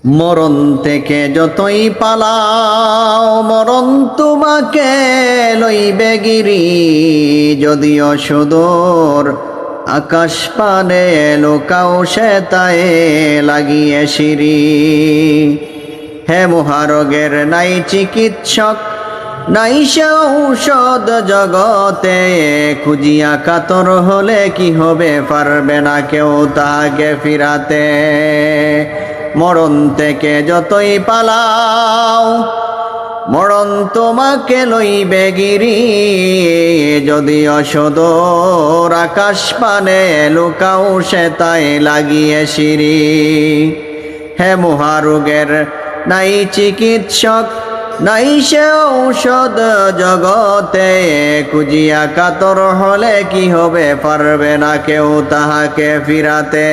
মরণ থেকে যতই পালাও মরণ তোমাকে লইবে গিরি, যদিও সুদূর আকাশ পানে লোকাও সে তায়ে লাগিয়ে সিঁড়ি। হে মহারোগের নাই চিকিৎসক নাই সে ঔষধ জগতে, খুঁজিয়া কাতর হলে কি হবে, পারবে না কেউ তাহাকে ফিরাতে। মরণ থেকে যতই পালাও মরণ তোমাকে লইবে গিরি, যদিও সুদূর আকাশ পানে লুকাও সে তাই লাগিয়ে সিঁড়ি। হে মহারোগের নাই চিকিৎসক নাই সে ঔষধ জগতে, খুঁজিয়া কাতর হলে কি হবে, পারবে না কেউ তাহাকে ফিরাতে।